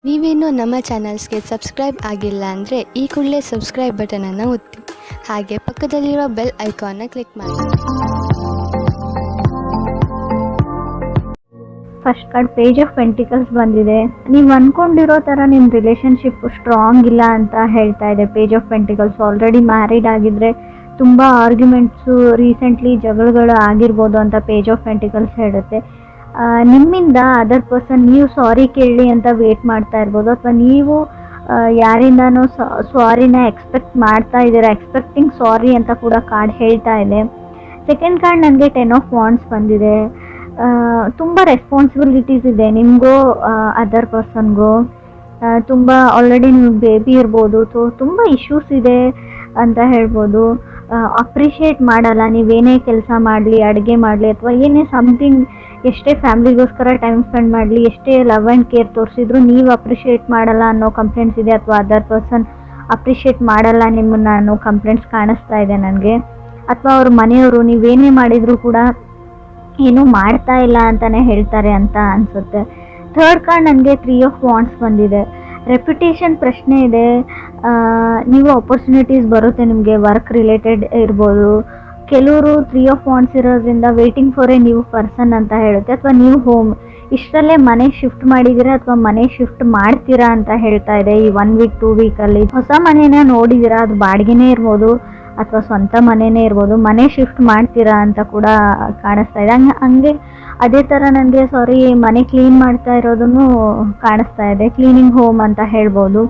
ನೀವೇನು ನಮ್ಮ ಚಾನಲ್ಸ್ಗೆ ಸಬ್ಸ್ಕ್ರೈಬ್ ಆಗಿಲ್ಲ ಅಂದರೆ ಈ ಕೂಡಲೇ ಸಬ್ಸ್ಕ್ರೈಬ್ ಬಟನನ್ನು ಒತ್ತಿ, ಹಾಗೆ ಪಕ್ಕದಲ್ಲಿರುವ ಬೆಲ್ ಐಕಾನ್ನ ಕ್ಲಿಕ್ ಮಾಡಿ. First card page of pentacles ಬಂದಿದೆ. ನೀವು ಅಂದ್ಕೊಂಡಿರೋ ಥರ ನಿಮ್ಮ ರಿಲೇಷನ್ಶಿಪ್ ಸ್ಟ್ರಾಂಗ್ ಇಲ್ಲ ಅಂತ ಹೇಳ್ತಾ ಇದೆ page of pentacles. Already married ಆಗಿದ್ದರೆ ತುಂಬ ಆರ್ಗ್ಯುಮೆಂಟ್ಸು, ರೀಸೆಂಟ್ಲಿ ಜಗಳಗಳು ಆಗಿರ್ಬೋದು ಅಂತ ಪೇಜ್ ಆಫ್ ಪೆಂಟಿಕಲ್ಸ್ ಹೇಳುತ್ತೆ. ನಿಮ್ಮಿಂದ ಅದರ್ ಪರ್ಸನ್ ನೀವು ಸಾರಿ ಕೇಳಿ ಅಂತ ವೇಟ್ ಮಾಡ್ತಾ ಇರ್ಬೋದು, ಅಥವಾ ನೀವು ಯಾರಿಂದನೂ ಸಾರಿನ ಎಕ್ಸ್ಪೆಕ್ಟ್ ಮಾಡ್ತಾ ಇದ್ದೀರಾ, ಎಕ್ಸ್ಪೆಕ್ಟಿಂಗ್ ಸಾರಿ ಅಂತ ಕೂಡ ಕಾರ್ಡ್ ಹೇಳ್ತಾ ಇದೆ. ಸೆಕೆಂಡ್ ಕಾರ್ಡ್ ನನಗೆ 10 ಆಫ್ ವಾಂಡ್ಸ್ ಬಂದಿದೆ. ತುಂಬ ರೆಸ್ಪಾನ್ಸಿಬಿಲಿಟೀಸ್ ಇದೆ ನಿಮಗೂ ಅದರ್ ಪರ್ಸನ್ಗೂ. ತುಂಬ ಆಲ್ರೆಡಿ ನೀವು ಬೇಬಿ ಇರ್ಬೋದು, ಸೊ ತುಂಬ ಇಶ್ಯೂಸ್ ಇದೆ ಅಂತ ಹೇಳ್ಬೋದು. ಅಪ್ರಿಷಿಯೇಟ್ ಮಾಡಲ್ಲ ನೀವೇನೇ ಕೆಲಸ ಮಾಡಲಿ, ಅಡುಗೆ ಮಾಡಲಿ, ಅಥವಾ ಏನೇ ಸಮಥಿಂಗ್, ಎಷ್ಟೇ ಫ್ಯಾಮ್ಲಿಗೋಸ್ಕರ ಟೈಮ್ ಸ್ಪೆಂಡ್ ಮಾಡಲಿ, ಎಷ್ಟೇ ಲವ್ ಆ್ಯಂಡ್ ಕೇರ್ ತೋರಿಸಿದ್ರು ನೀವು ಅಪ್ರಿಷಿಯೇಟ್ ಮಾಡಲ್ಲ ಅನ್ನೋ ಕಂಪ್ಲೇಂಟ್ಸ್ ಇದೆ, ಅಥವಾ ಅದರ್ ಪರ್ಸನ್ ಅಪ್ರಿಷಿಯೇಟ್ ಮಾಡಲ್ಲ ನಿಮ್ಮನ್ನು ಅನ್ನೋ ಕಂಪ್ಲೇಂಟ್ಸ್ ಕಾಣಿಸ್ತಾ ಇದೆ ನನಗೆ. ಅಥವಾ ಅವ್ರ ಮನೆಯವರು ನೀವೇನೇ ಮಾಡಿದರೂ ಕೂಡ ಏನೂ ಮಾಡ್ತಾ ಇಲ್ಲ ಅಂತಲೇ ಹೇಳ್ತಾರೆ ಅಂತ ಅನಿಸುತ್ತೆ. ಥರ್ಡ್ ಕಾರ್ಡ್ ನನಗೆ 3 ಆಫ್ ವಾಂಡ್ಸ್ ಬಂದಿದೆ. ರೆಪ್ಯುಟೇಷನ್ ಪ್ರಶ್ನೆ ಇದೆ. ನೀವು ಆಪರ್ಚುನಿಟೀಸ್ ಬರುತ್ತೆ ನಿಮಗೆ, ವರ್ಕ್ ರಿಲೇಟೆಡ್ ಇರ್ಬೋದು. ಕೆಲವರು 3 ಆಫ್ ವಾಂಡ್ಸ್ ಇರೋದ್ರಿಂದ waiting for A new person ಅಂತ ಹೇಳುತ್ತೆ. ಅಥವಾ ನೀವು ಹೋಮ್ ಇಷ್ಟರಲ್ಲೇ ಮನೆ ಶಿಫ್ಟ್ ಮಾಡಿದ್ದೀರಾ ಅಥವಾ ಮನೆ ಶಿಫ್ಟ್ ಮಾಡ್ತೀರಾ ಅಂತ ಹೇಳ್ತಾ ಇದೆ. ಈ 1 ವೀಕ್ 2 ವೀಕಲ್ಲಿ ಹೊಸ ಮನೇನ ನೋಡಿದ್ದೀರಾ, ಅದು ಬಾಡಿಗೆನೇ ಇರ್ಬೋದು ಅಥವಾ ಸ್ವಂತ ಮನೆಯೇ ಇರ್ಬೋದು, ಮನೆ ಶಿಫ್ಟ್ ಮಾಡ್ತೀರಾ ಅಂತ ಕೂಡ ಕಾಣಿಸ್ತಾ ಇದೆ. ಹಂಗೆ ಅದೇ ಥರ ನನಗೆ ಮನೆ ಕ್ಲೀನ್ ಮಾಡ್ತಾ ಇರೋದನ್ನು ಕಾಣಿಸ್ತಾ ಇದೆ, ಕ್ಲೀನಿಂಗ್ ಹೋಮ್ ಅಂತ ಹೇಳ್ಬೋದು.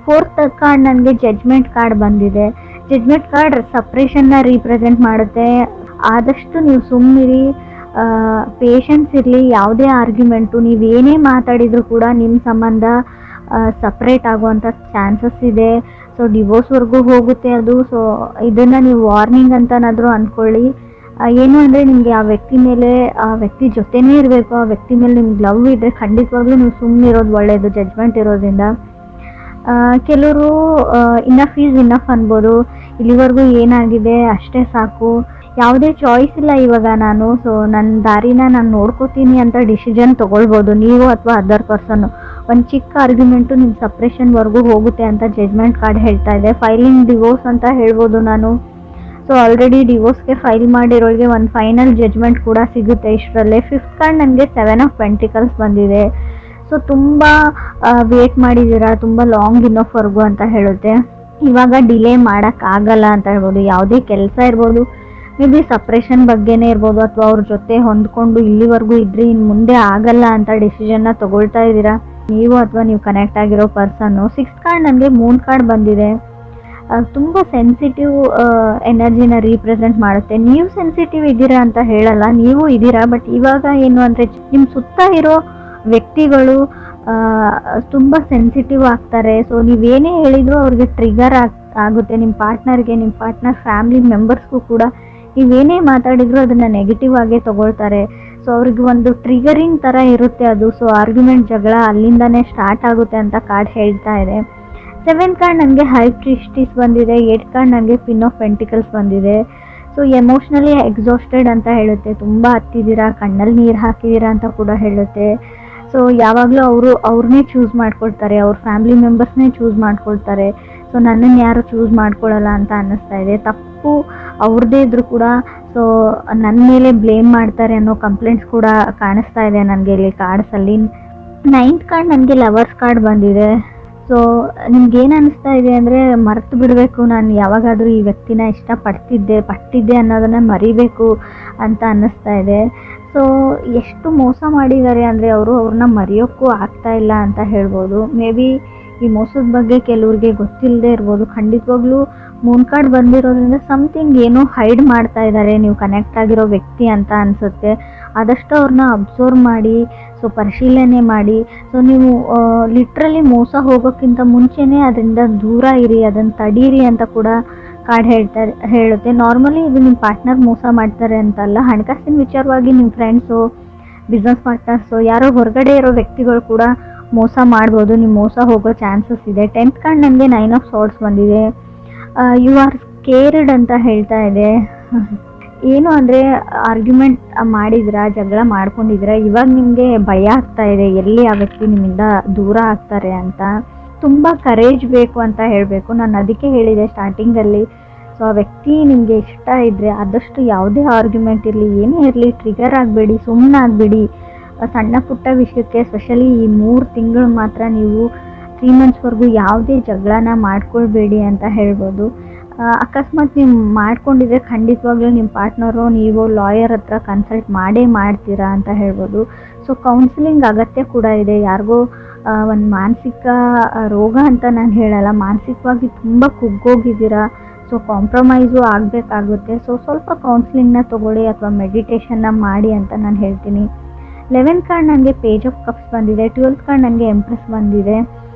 ಫೋರ್ತ್ ಕಾರ್ಡ್ ನನಗೆ ಜಡ್ಜ್ಮೆಂಟ್ ಕಾರ್ಡ್ ಬಂದಿದೆ. ಜಡ್ಜ್ಮೆಂಟ್ ಕಾರ್ಡ್ ಸಪ್ರೇಷನ್ನ ರೀಪ್ರೆಸೆಂಟ್ ಮಾಡುತ್ತೆ. ಆದಷ್ಟು ನೀವು ಸುಮ್ಮನಿರಿ, ಪೇಷನ್ಸ್ ಇರಲಿ. ಯಾವುದೇ ಆರ್ಗ್ಯುಮೆಂಟು ನೀವೇನೇ ಮಾತಾಡಿದರೂ ಕೂಡ ನಿಮ್ಮ ಸಂಬಂಧ ಸಪ್ರೇಟ್ ಆಗುವಂಥ ಚಾನ್ಸಸ್ ಇದೆ. ಸೊ ಡಿವೋರ್ಸ್ವರೆಗೂ ಹೋಗುತ್ತೆ ಅದು. ಸೊ ಇದನ್ನು ನೀವು ವಾರ್ನಿಂಗ್ ಅಂತನಾದರೂ ಅಂದ್ಕೊಳ್ಳಿ. ಏನು ಅಂದರೆ ನಿಮಗೆ ಆ ವ್ಯಕ್ತಿ ಮೇಲೆ, ಆ ವ್ಯಕ್ತಿ ಜೊತೆನೇ ಇರಬೇಕು, ಆ ವ್ಯಕ್ತಿ ಮೇಲೆ ನಿಮ್ಗೆ ಲವ್ ಇದ್ದರೆ ಖಂಡಿತವಾಗ್ಲೂ ನೀವು ಸುಮ್ಮನೆ ಇರೋದು ಒಳ್ಳೆಯದು ಜಡ್ಜ್ಮೆಂಟ್ ಇರೋದ್ರಿಂದ. ಕೆಲವರು ಇನಫ್ ಈಸ್ ಇನಫ್ ಅನ್ಬೋದು, ಇಲ್ಲಿವರೆಗೂ ಏನಾಗಿದೆ ಅಷ್ಟೇ ಸಾಕು, ಯಾವುದೇ ಚಾಯ್ಸ್ ಇಲ್ಲ ಇವಾಗ ನಾನು, ಸೊ ನನ್ನ ದಾರಿನ ನಾನು ನೋಡ್ಕೋತೀನಿ ಅಂತ ಡಿಸಿಷನ್ ತೊಗೊಳ್ಬೋದು ನೀವು ಅಥವಾ ಅದರ್ ಪರ್ಸನ್ನು. ಒಂದು ಚಿಕ್ಕ ಆರ್ಗ್ಯುಮೆಂಟು ನಿಮ್ಮ ಸಪ್ರೇಷನ್ವರೆಗೂ ಹೋಗುತ್ತೆ ಅಂತ ಜಡ್ಜ್ಮೆಂಟ್ ಕಾರ್ಡ್ ಹೇಳ್ತಾ ಇದೆ. ಫೈಲಿಂಗ್ ಡಿವೋರ್ಸ್ ಅಂತ ಹೇಳ್ಬೋದು ನಾನು. ಸೊ ಆಲ್ರೆಡಿ ಡಿವೋರ್ಸ್ಗೆ ಫೈಲ್ ಮಾಡಿರೋರಿಗೆ ಒಂದು ಫೈನಲ್ ಜಡ್ಜ್ಮೆಂಟ್ ಕೂಡ ಸಿಗುತ್ತೆ ಇಷ್ಟರಲ್ಲೇ. ಫಿಫ್ತ್ ಕಾರ್ಡ್ ನನಗೆ 7 ಆಫ್ ಪೆಂಟಿಕಲ್ಸ್ ಬಂದಿದೆ. ಸೊ ತುಂಬ ವೇಟ್ ಮಾಡಿದ್ದೀರಾ, ತುಂಬ ಲಾಂಗ್ ಇನ್ನೋಫ್ವರೆಗೂ ಅಂತ ಹೇಳುತ್ತೆ. ಇವಾಗ ಡಿಲೇ ಮಾಡೋಕ್ಕಾಗಲ್ಲ ಅಂತ ಹೇಳ್ಬೋದು. ಯಾವುದೇ ಕೆಲಸ ಇರ್ಬೋದು, ಮೇ ಬಿ ಸಪ್ರೇಷನ್ ಬಗ್ಗೆನೇ ಇರ್ಬೋದು, ಅಥವಾ ಅವ್ರ ಜೊತೆ ಹೊಂದ್ಕೊಂಡು ಇಲ್ಲಿವರೆಗೂ ಇದ್ರಿ, ಇನ್ನು ಮುಂದೆ ಆಗಲ್ಲ ಅಂತ ಡಿಸಿಷನ್ನ ತೊಗೊಳ್ತಾ ಇದ್ದೀರಾ ನೀವು ಅಥವಾ ನೀವು ಕನೆಕ್ಟ್ ಆಗಿರೋ ಪರ್ಸನ್ನು. 6th ಕಾರ್ಡ್ ನನಗೆ ಮೂನ್ ಕಾರ್ಡ್ ಬಂದಿದೆ. ತುಂಬ ಸೆನ್ಸಿಟಿವ್ ಎನರ್ಜಿನ ರೀಪ್ರೆಸೆಂಟ್ ಮಾಡುತ್ತೆ. ನೀವು ಸೆನ್ಸಿಟಿವ್ ಇದ್ದೀರಾ ಅಂತ ಹೇಳಲ್ಲ, ನೀವು ಇದ್ದೀರಾ. ಬಟ್ ಇವಾಗ ಏನು ಅಂದರೆ ನಿಮ್ಮ ಸುತ್ತ ಇರೋ ವ್ಯಕ್ತಿಗಳು ತುಂಬ ಸೆನ್ಸಿಟಿವ್ ಆಗ್ತಾರೆ. ಸೊ ನೀವೇನೇ ಹೇಳಿದರೂ ಅವ್ರಿಗೆ ಟ್ರಿಗರ್ ಆಗುತ್ತೆ. ನಿಮ್ಮ ಪಾರ್ಟ್ನರ್ಗೆ, ನಿಮ್ಮ ಪಾರ್ಟ್ನರ್ ಫ್ಯಾಮಿಲಿ ಮೆಂಬರ್ಸ್ಗೂ ಕೂಡ ನೀವೇನೇ ಮಾತಾಡಿದ್ರು ಅದನ್ನು ನೆಗೆಟಿವ್ ಆಗೇ ತೊಗೊಳ್ತಾರೆ. ಸೊ ಅವ್ರಿಗೆ ಒಂದು ಟ್ರಿಗರಿಂಗ್ ಥರ ಇರುತ್ತೆ ಅದು. ಸೊ ಆರ್ಗ್ಯುಮೆಂಟ್, ಜಗಳ ಅಲ್ಲಿಂದನೇ ಸ್ಟಾರ್ಟ್ ಆಗುತ್ತೆ ಅಂತ ಕಾರ್ಡ್ ಹೇಳ್ತಾ ಇದೆ. 7th ಕಾರ್ಡ್ ನನಗೆ ಹೈ ಪ್ರೀಸ್ಟಿಸ್ ಬಂದಿದೆ. 8th ಕಾರ್ಡ್ ನನಗೆ ಕ್ವೀನ್ ಆಫ್ ಪೆಂಟಿಕಲ್ಸ್ ಬಂದಿದೆ. ಸೊ ಎಮೋಷ್ನಲಿ ಎಕ್ಸಾಸ್ಟೆಡ್ ಅಂತ ಹೇಳುತ್ತೆ. ತುಂಬ ಹತ್ತಿದ್ದೀರಾ, ಕಣ್ಣಲ್ಲಿ ನೀರು ಹಾಕಿದ್ದೀರಾ ಅಂತ ಕೂಡ ಹೇಳುತ್ತೆ. ಸೊ ಯಾವಾಗಲೂ ಅವ್ರನ್ನೇ ಚೂಸ್ ಮಾಡ್ಕೊಳ್ತಾರೆ, ಅವ್ರ ಫ್ಯಾಮಿಲಿ ಮೆಂಬರ್ಸ್ನೇ ಚೂಸ್ ಮಾಡ್ಕೊಳ್ತಾರೆ. ಸೊ ನನ್ನನ್ನು ಯಾರು ಚೂಸ್ ಮಾಡ್ಕೊಳ್ಳಲ್ಲ ಅಂತ ಅನ್ನಿಸ್ತಾ ಇದೆ. ತಪ್ಪು ಅವ್ರದ್ದೇ ಇದ್ರೂ ಕೂಡ ಸೊ ನನ್ನ ಮೇಲೆ ಬ್ಲೇಮ್ ಮಾಡ್ತಾರೆ ಅನ್ನೋ ಕಂಪ್ಲೇಂಟ್ಸ್ ಕೂಡ ಕಾಣಿಸ್ತಾ ಇದೆ ನನಗೆ ಇಲ್ಲಿ ಕಾರ್ಡ್ಸಲ್ಲಿ. 9th ಕಾರ್ಡ್ ನನಗೆ ಲವರ್ಸ್ ಕಾರ್ಡ್ ಬಂದಿದೆ. ಸೊ ನಿಮ್ಗೇನು ಅನ್ನಿಸ್ತಾ ಇದೆ ಅಂದರೆ ಮರೆತು ಬಿಡಬೇಕು, ನಾನು ಯಾವಾಗಾದರೂ ಈ ವ್ಯಕ್ತಿನ ಪಟ್ಟಿದ್ದೆ ಅನ್ನೋದನ್ನು ಮರಿಬೇಕು ಅಂತ ಅನ್ನಿಸ್ತಾ ಇದೆ. ಸೊ ಎಷ್ಟು ಮೋಸ ಮಾಡಿದ್ದಾರೆ ಅಂದರೆ ಅವ್ರನ್ನ ಮರೆಯೋಕ್ಕೂ ಆಗ್ತಾ ಇಲ್ಲ ಅಂತ ಹೇಳ್ಬೋದು. ಮೇ ಬಿ ಈ ಮೋಸದ ಬಗ್ಗೆ ಕೆಲವ್ರಿಗೆ ಗೊತ್ತಿಲ್ಲದೆ ಇರ್ಬೋದು. ಖಂಡಿತವಾಗ್ಲೂ ಮೂನ್ ಕಾರ್ಡ್ ಬಂದಿರೋದ್ರಿಂದ ಸಮಥಿಂಗ್ ಏನೋ ಹೈಡ್ ಮಾಡ್ತಾ ಇದ್ದಾರೆ ನೀವು ಕನೆಕ್ಟ್ ಆಗಿರೋ ವ್ಯಕ್ತಿ ಅಂತ ಅನಿಸುತ್ತೆ. ಆದಷ್ಟು ಅವ್ರನ್ನ ಅಬ್ಸರ್ವ್ ಮಾಡಿ, ಸೊ ಪರಿಶೀಲನೆ ಮಾಡಿ. ಸೊ ನೀವು ಲಿಟ್ರಲಿ ಮೋಸ ಹೋಗೋಕ್ಕಿಂತ ಮುಂಚೆನೇ ಅದರಿಂದ ದೂರ ಇರಿ, ಅದನ್ನು ತಡೀರಿ ಅಂತ ಕೂಡ ಕಾರ್ಡ್ ಹೇಳುತ್ತೆ. ನಾರ್ಮಲಿ ಇದು ನಿಮ್ಮ ಪಾರ್ಟ್ನರ್ ಮೋಸ ಮಾಡ್ತಾರೆ ಅಂತಲ್ಲ, ಹಣಕಾಸಿನ ವಿಚಾರವಾಗಿ ನಿಮ್ಮ ಫ್ರೆಂಡ್ಸು, ಬಿಸ್ನೆಸ್ ಪಾರ್ಟ್ನರ್ಸು, ಯಾರೋ ಹೊರಗಡೆ ಇರೋ ವ್ಯಕ್ತಿಗಳು ಕೂಡ ಮೋಸ ಮಾಡ್ಬೋದು. ನೀವು ಮೋಸ ಹೋಗೋ ಚಾನ್ಸಸ್ ಇದೆ. 10th ಕಾರ್ಡ್ ನನಗೆ 9 ಆಫ್ ಸಾರ್ಡ್ಸ್ ಬಂದಿದೆ. ಯು ಆರ್ ಸ್ಕೇರ್ಡ್ ಅಂತ ಹೇಳ್ತಾ ಇದೆ. ಏನು ಅಂದರೆ ಆರ್ಗ್ಯುಮೆಂಟ್ ಮಾಡಿದ್ರಾ, ಜಗಳ ಮಾಡ್ಕೊಂಡಿದ್ದೀರಾ, ಇವಾಗ ನಿಮಗೆ ಭಯ ಆಗ್ತಾ ಇದೆ ಎಲ್ಲಿ ಆ ವ್ಯಕ್ತಿ ನಿಮ್ಮಿಂದ ದೂರ ಆಗ್ತಾರೆ ಅಂತ. ತುಂಬ ಕರೇಜ್ ಬೇಕು ಅಂತ ಹೇಳಬೇಕು. ನಾನು ಅದಕ್ಕೆ ಹೇಳಿದೆ ಸ್ಟಾರ್ಟಿಂಗಲ್ಲಿ. ಸೊ ಆ ವ್ಯಕ್ತಿ ನಿಮಗೆ ಇಷ್ಟ ಇದ್ದರೆ ಆದಷ್ಟು ಯಾವುದೇ ಆರ್ಗ್ಯುಮೆಂಟ್ ಇರಲಿ, ಏನೇ ಇರಲಿ, ಟ್ರಿಗರ್ ಆಗಬೇಡಿ, ಸುಮ್ಮನಾಗಬೇಡಿ. ಸಣ್ಣ ಪುಟ್ಟ ವಿಷಯಕ್ಕೆ ಸ್ಪೆಷಲಿ ಈ 3 ತಿಂಗಳು ಮಾತ್ರ ನೀವು 3 ಮಂತ್ಸ್ವರೆಗೂ ಯಾವುದೇ ಜಗಳನ ಮಾಡ್ಕೊಳ್ಬೇಡಿ ಅಂತ ಹೇಳ್ಬೋದು. ಅಕಸ್ಮಾತ್ ನೀವು ಮಾಡ್ಕೊಂಡಿದ್ರೆ ಖಂಡಿತವಾಗ್ಲೂ ನಿಮ್ಮ ಪಾರ್ಟ್ನರು ನೀವು ಲಾಯರ್ ಹತ್ರ ಕನ್ಸಲ್ಟ್ ಮಾಡ್ತೀರಾ ಅಂತ ಹೇಳ್ಬೋದು. ಸೊ ಕೌನ್ಸಿಲಿಂಗ್ ಅಗತ್ಯ ಕೂಡ ಇದೆ. ಯಾರಿಗೋ ಒಂದು ಮಾನಸಿಕ ರೋಗ ಅಂತ ನಾನು ಹೇಳಲ್ಲ, ಮಾನಸಿಕವಾಗಿ ತುಂಬ ಕುಗ್ಗೋಗಿದ್ದೀರಾ, ಸೊ ಕಾಂಪ್ರಮೈಸು ಆಗಬೇಕಾಗುತ್ತೆ. ಸೊ ಸ್ವಲ್ಪ ಕೌನ್ಸಿಲಿಂಗ್ನ ತೊಗೊಳ್ಳಿ ಅಥವಾ ಮೆಡಿಟೇಷನ್ನ ಮಾಡಿ ಅಂತ ನಾನು ಹೇಳ್ತೀನಿ. 11th ಕಾರ್ಡ್ ನನಗೆ ಪೇಜ್ ಆಫ್ ಕಪ್ಸ್ ಬಂದಿದೆ. 12th ಕಾರ್ಡ್ ನನಗೆ ಎಂಪ್ರೆಸ್ ಬಂದಿದೆ.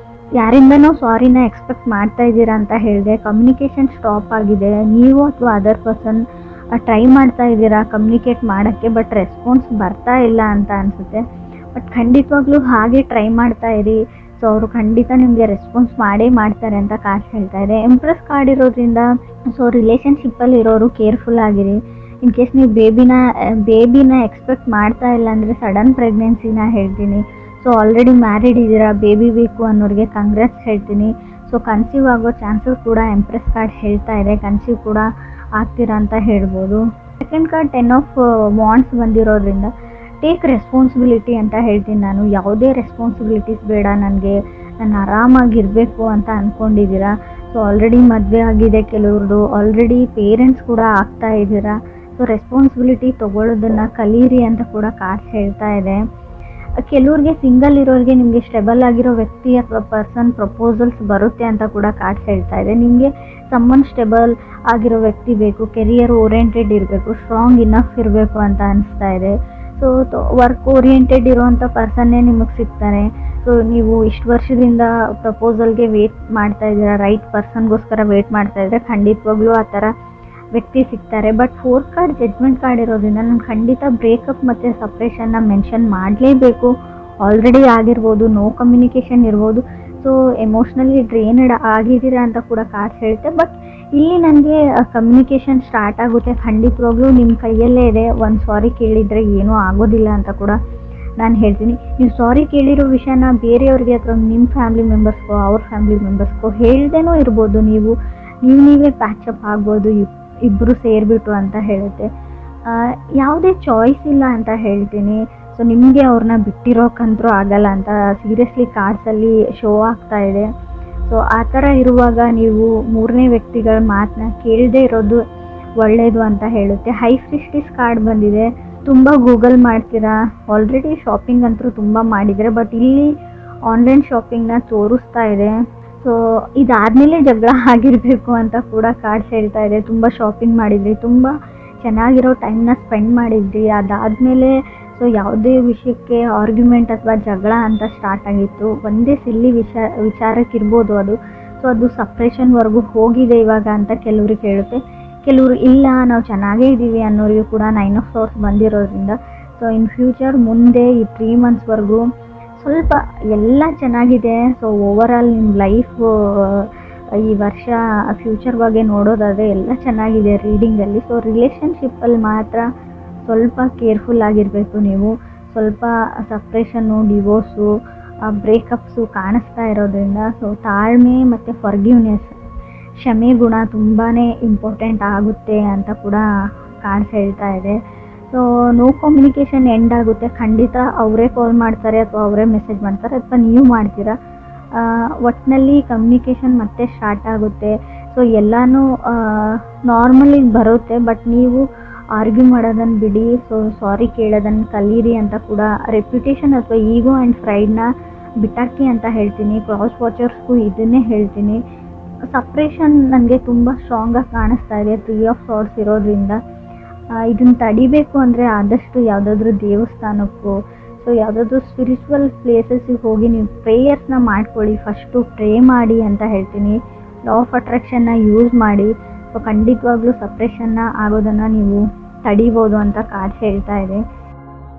ಯಾರಿಂದನೋ ಸಾರಿನ ಎಕ್ಸ್ಪೆಕ್ಟ್ ಮಾಡ್ತಾ ಇದ್ದೀರಾ ಅಂತ ಹೇಳಿದೆ. ಕಮ್ಯುನಿಕೇಷನ್ ಸ್ಟಾಪ್ ಆಗಿದೆ. ನೀವು ಅಥವಾ ಅದರ್ ಪರ್ಸನ್ ಟ್ರೈ ಮಾಡ್ತಾ ಇದ್ದೀರಾ ಕಮ್ಯುನಿಕೇಟ್ ಮಾಡೋಕ್ಕೆ, ಬಟ್ ರೆಸ್ಪಾನ್ಸ್ ಬರ್ತಾ ಇಲ್ಲ ಅಂತ ಅನಿಸುತ್ತೆ. ಬಟ್ ಖಂಡಿತವಾಗ್ಲೂ ಹಾಗೆ ಟ್ರೈ ಮಾಡ್ತಾ ಇರಿ. ಸೊ ಅವರು ಖಂಡಿತ ನಿಮಗೆ ರೆಸ್ಪಾನ್ಸ್ ಮಾಡ್ತಾರೆ ಅಂತ ಕಾರ್ಡ್ ಹೇಳ್ತಾ ಇದೆ. ಎಂಪ್ರೆಸ್ ಕಾರ್ಡ್ ಇರೋದ್ರಿಂದ ಸೊ ರಿಲೇಷನ್ಶಿಪ್ಪಲ್ಲಿ ಇರೋರು ಕೇರ್ಫುಲ್ ಆಗಿರಿ. ಇನ್ ಕೇಸ್ ನೀವು ಬೇಬಿನ ಎಕ್ಸ್ಪೆಕ್ಟ್ ಮಾಡ್ತಾ ಇಲ್ಲ ಅಂದರೆ ಸಡನ್ ಪ್ರೆಗ್ನೆನ್ಸಿನ ಹೇಳ್ತೀನಿ. ಸೊ ಆಲ್ರೆಡಿ ಮ್ಯಾರಿಡ್ ಇದ್ದೀರಾ, ಬೇಬಿ ಬೇಕು ಅನ್ನೋರಿಗೆ ಕಂಗ್ರಾಟ್ಸ್ ಹೇಳ್ತೀನಿ. ಸೊ ಕನ್ಸೀವ್ ಆಗೋ ಚಾನ್ಸಸ್ ಕೂಡ ಎಂಪ್ರೆಸ್ ಕಾರ್ಡ್ ಹೇಳ್ತಾ ಇದೆ, ಕನ್ಸೀವ್ ಕೂಡ ಆಗ್ತೀರಾ ಅಂತ ಹೇಳ್ಬೋದು. ಸೆಕೆಂಡ್ ಕಾರ್ಡ್ 10 ಆಫ್ ವಾಂಡ್ಸ್ ಬಂದಿರೋದ್ರಿಂದ ಟೇಕ್ ರೆಸ್ಪಾನ್ಸಿಬಿಲಿಟಿ ಅಂತ ಹೇಳ್ತೀನಿ ನಾನು. ಯಾವುದೇ ರೆಸ್ಪಾನ್ಸಿಬಿಲಿಟೀಸ್ ಬೇಡ ನನಗೆ, ನಾನು ಆರಾಮಾಗಿರಬೇಕು ಅಂತ ಅಂದ್ಕೊಂಡಿದ್ದೀರಾ. ಸೊ ಆಲ್ರೆಡಿ ಮದುವೆ ಆಗಿದೆ ಕೆಲವ್ರದ್ದು, ಆಲ್ರೆಡಿ ಪೇರೆಂಟ್ಸ್ ಕೂಡ ಆಗ್ತಾ ಇದ್ದೀರಾ. ಸೊ ರೆಸ್ಪಾನ್ಸಿಬಿಲಿಟಿ ತೊಗೊಳ್ಳೋದನ್ನು ಕಲೀರಿ ಅಂತ ಕೂಡ ಕಾರ್ಡ್ ಹೇಳ್ತಾ ಇದೆ. ಕೆಲವ್ರಿಗೆ ಸಿಂಗಲ್ ಇರೋರಿಗೆ ನಿಮಗೆ ಸ್ಟೆಬಲ್ ಆಗಿರೋ ವ್ಯಕ್ತಿ ಅಥವಾ ಪರ್ಸನ್ ಪ್ರಪೋಸಲ್ಸ್ ಬರುತ್ತೆ ಅಂತ ಕೂಡ ಕಾರ್ಡ್ಸ್ ಹೇಳ್ತಾ ಇದೆ. ನಿಮಗೆ ಸಮ್ಮನ್ ಸ್ಟೆಬಲ್ ಆಗಿರೋ ವ್ಯಕ್ತಿ ಬೇಕು, ಕೆರಿಯರ್ ಓರಿಯೆಂಟೆಡ್ ಇರಬೇಕು, ಸ್ಟ್ರಾಂಗ್ ಇನಫ್ ಇರಬೇಕು ಅಂತ ಅನಿಸ್ತಾ ಇದೆ. ಸೊ ವರ್ಕ್ ಓರಿಯೆಂಟೆಡ್ ಇರೋವಂಥ ಪರ್ಸನ್ನೇ ನಿಮಗೆ ಸಿಗ್ತಾರೆ. ಸೊ ನೀವು ಇಷ್ಟು ವರ್ಷದಿಂದ ಪ್ರಪೋಸಲ್ಗೆ ವೇಟ್ ಮಾಡ್ತಾ ಇದ್ದೀರಾ, ರೈಟ್ ಪರ್ಸನ್ಗೋಸ್ಕರ ವೇಟ್ ಮಾಡ್ತಾ ಇದ್ದರೆ ಖಂಡಿತವಾಗ್ಲೂ ಆ ಥರ ವ್ಯಕ್ತಿ ಸಿಗ್ತಾರೆ. But 4th card judgment card ಇರೋದ್ರಿಂದ ನಾನು ಖಂಡಿತ ಬ್ರೇಕಪ್ ಮತ್ತು ಸಪ್ರೇಷನ್ನ ಮೆನ್ಷನ್ ಮಾಡಲೇಬೇಕು. ಆಲ್ರೆಡಿ ಆಗಿರ್ಬೋದು, ನೋ ಕಮ್ಯುನಿಕೇಷನ್ ಇರ್ಬೋದು. ಸೊ ಎಮೋಷ್ನಲಿ ಡ್ರೈನ್ಡ್ ಆಗಿದ್ದೀರಾ ಅಂತ ಕೂಡ ಕಾರ್ಡ್ಸ್ ಹೇಳುತ್ತೆ. ಬಟ್ ಇಲ್ಲಿ ನನಗೆ ಕಮ್ಯುನಿಕೇಷನ್ ಸ್ಟಾರ್ಟ್ ಆಗುತ್ತೆ. ಖಂಡಿತವಾಗ್ಲೂ ನಿಮ್ಮ ಕೈಯಲ್ಲೇ ಇದೆ. ಒಂದು ಸಾರಿ ಕೇಳಿದರೆ ಏನೂ ಆಗೋದಿಲ್ಲ ಅಂತ ಕೂಡ ನಾನು ಹೇಳ್ತೀನಿ. ನೀವು ಸಾರಿ ಕೇಳಿರೋ ವಿಷಯನ ಬೇರೆಯವ್ರಿಗೆ ಅಥವಾ ನಿಮ್ಮ ಫ್ಯಾಮಿಲಿ ಮೆಂಬರ್ಸ್ಗೋ ಅವ್ರ ಫ್ಯಾಮಿಲಿ ಮೆಂಬರ್ಸ್ಗೋ ಹೇಳ್ದೇನೋ ಇರ್ಬೋದು. ನೀವೇ ಪ್ಯಾಚಪ್ ಆಗ್ಬೋದು ಇಬ್ಬರು ಸೇರಿಬಿಟ್ಟು ಅಂತ ಹೇಳುತ್ತೆ. ಯಾವುದೇ ಚಾಯ್ಸ್ ಇಲ್ಲ ಅಂತ ಹೇಳ್ತೀನಿ. ಸೊ ನಿಮಗೆ ಅವ್ರನ್ನ ಬಿಟ್ಟಿರೋಕ್ಕಂತೂ ಆಗಲ್ಲ ಅಂತ ಸೀರಿಯಸ್ಲಿ ಕಾರ್ಡ್ಸಲ್ಲಿ ಶೋ ಆಗ್ತಾ ಇದೆ. ಸೊ ಆ ಥರ ಇರುವಾಗ ನೀವು 3ನೇ ವ್ಯಕ್ತಿಗಳ ಮಾತನ್ನ ಕೇಳದೇ ಇರೋದು ಒಳ್ಳೆಯದು ಅಂತ ಹೇಳುತ್ತೆ. ಹೈ ಪ್ರಿಸ್ಟೆಸ್ ಕಾರ್ಡ್ ಬಂದಿದೆ. ತುಂಬ ಗೂಗಲ್ ಮಾಡ್ತೀರಾ, ಆಲ್ರೆಡಿ ಶಾಪಿಂಗ್ ಅಂತೂ ತುಂಬ ಮಾಡಿದರೆ, ಬಟ್ ಇಲ್ಲಿ ಆನ್ಲೈನ್ ಶಾಪಿಂಗ್ನ ತೋರಿಸ್ತಾ ಇದೆ. ಸೊ ಇದಾದಮೇಲೆ ಜಗಳ ಆಗಿರಬೇಕು ಅಂತ ಕೂಡ ಕಾರ್ಡ್ಸ್ ಹೇಳ್ತಾ ಇದೆ. ತುಂಬ ಶಾಪಿಂಗ್ ಮಾಡಿದ್ರಿ, ತುಂಬ ಚೆನ್ನಾಗಿರೋ ಟೈಮ್ನ ಸ್ಪೆಂಡ್ ಮಾಡಿದ್ರಿ, ಅದಾದಮೇಲೆ ಸೊ ಯಾವುದೇ ವಿಷಯಕ್ಕೆ ಆರ್ಗ್ಯುಮೆಂಟ್ ಅಥವಾ ಜಗಳ ಅಂತ ಸ್ಟಾರ್ಟ್ ಆಗಿತ್ತು. ಒಂದೇ ಸಿಲ್ಲಿ ವಿಚಾರಕ್ಕಿರ್ಬೋದು ಅದು. ಸೊ ಅದು ಸಪ್ರೇಷನ್ವರೆಗೂ ಹೋಗಿದೆ ಇವಾಗ ಅಂತ ಕೆಲವ್ರಿಗೆ ಹೇಳುತ್ತೆ. ಕೆಲವರು ಇಲ್ಲ ನಾವು ಚೆನ್ನಾಗೇ ಇದ್ದೀವಿ ಅನ್ನೋರಿಗೂ ಕೂಡ 9 ಆಫ್ ಸೋರ್ಸ್ ಬಂದಿರೋದ್ರಿಂದ ಸೊ ಇನ್ ಫ್ಯೂಚರ್ ಮುಂದೆ ಈ 3 ಮಂತ್ಸ್ವರೆಗೂ ಸ್ವಲ್ಪ ಎಲ್ಲ ಚೆನ್ನಾಗಿದೆ. ಸೊ ಓವರಾಲ್ ನಿಮ್ಮ ಲೈಫು ಈ ವರ್ಷ ಫ್ಯೂಚರ್ ಬಗ್ಗೆ ನೋಡೋದಾದರೆ ಎಲ್ಲ ಚೆನ್ನಾಗಿದೆ ರೀಡಿಂಗಲ್ಲಿ. ಸೊ ರಿಲೇಷನ್ಶಿಪ್ಪಲ್ಲಿ ಮಾತ್ರ ಸ್ವಲ್ಪ ಕೇರ್ಫುಲ್ ಆಗಿರಬೇಕು ನೀವು. ಸ್ವಲ್ಪ ಸಪ್ರೇಷನ್ನು, ಡಿವೋರ್ಸು, ಬ್ರೇಕಪ್ಸು ಕಾಣಿಸ್ತಾ ಇರೋದ್ರಿಂದ ಸೊ ತಾಳ್ಮೆ ಮತ್ತು ಫರ್ಗಿವ್ನೆಸ್, ಕ್ಷಮೆ ಗುಣ ತುಂಬಾ ಇಂಪಾರ್ಟೆಂಟ್ ಆಗುತ್ತೆ ಅಂತ ಕೂಡ ಕಾರ್ಡ್ಸ್ ಹೇಳ್ತಾ ಇದೆ. ಸೊ ನೋ ಕಮ್ಯುನಿಕೇಷನ್ ಎಂಡ್ ಆಗುತ್ತೆ. ಖಂಡಿತ ಅವರೇ ಕಾಲ್ ಮಾಡ್ತಾರೆ ಅಥವಾ ಅವರೇ ಮೆಸೇಜ್ ಮಾಡ್ತಾರೆ ಅಥವಾ ನೀವು ಮಾಡ್ತೀರಾ. ಒಟ್ಟಿನಲ್ಲಿ ಕಮ್ಯುನಿಕೇಷನ್ ಮತ್ತೆ ಸ್ಟಾರ್ಟ್ ಆಗುತ್ತೆ. ಸೊ ಎಲ್ಲನೂ ನಾರ್ಮಲಿ ಬರುತ್ತೆ. ಬಟ್ ನೀವು ಆರ್ಗ್ಯೂ ಮಾಡೋದನ್ನು ಬಿಡಿ. ಸೊ ಸಾರಿ ಕೇಳೋದನ್ನು ಕಲೀರಿ ಅಂತ ಕೂಡ ರೆಪ್ಯುಟೇಷನ್ ಅಥವಾ ಈಗೋ ಆ್ಯಂಡ್ ಪ್ರೈಡ್ನ ಬಿಟ್ಟಾಕಿ ಅಂತ ಹೇಳ್ತೀನಿ. ಕ್ರಾಸ್ ವಾಚರ್ಸ್ಗೂ ಇದನ್ನೇ ಹೇಳ್ತೀನಿ. ಸಪ್ರೇಷನ್ ನನಗೆ ತುಂಬ ಸ್ಟ್ರಾಂಗಾಗಿ ಕಾಣಿಸ್ತಾ ಇದೆ 3 ಆಫ್ ಸಾರ್ಟ್ಸ್ ಇರೋದ್ರಿಂದ. ಇದನ್ನು ತಡಿಬೇಕು ಅಂದರೆ ಆದಷ್ಟು ಯಾವುದಾದ್ರೂ ದೇವಸ್ಥಾನಕ್ಕೋ ಸೊ ಯಾವುದಾದ್ರೂ ಸ್ಪಿರಿಚುವಲ್ ಪ್ಲೇಸಸ್ಸಿಗೆ ಹೋಗಿ ನೀವು ಪ್ರೇಯರ್ಸ್ನ ಮಾಡ್ಕೊಳ್ಳಿ. ಫಸ್ಟು ಪ್ರೇ ಮಾಡಿ ಅಂತ ಹೇಳ್ತೀನಿ. ಲಾ ಆಫ್ ಅಟ್ರಾಕ್ಷನ್ನ ಯೂಸ್ ಮಾಡಿ. ಸೊ ಖಂಡಿತವಾಗ್ಲೂ ಸಪ್ರೇಷನ್ನ ಆಗೋದನ್ನು ನೀವು ತಡಿಬೋದು ಅಂತ ಕಾರ್ಡ್ಸ್ ಹೇಳ್ತಾ ಇದೆ.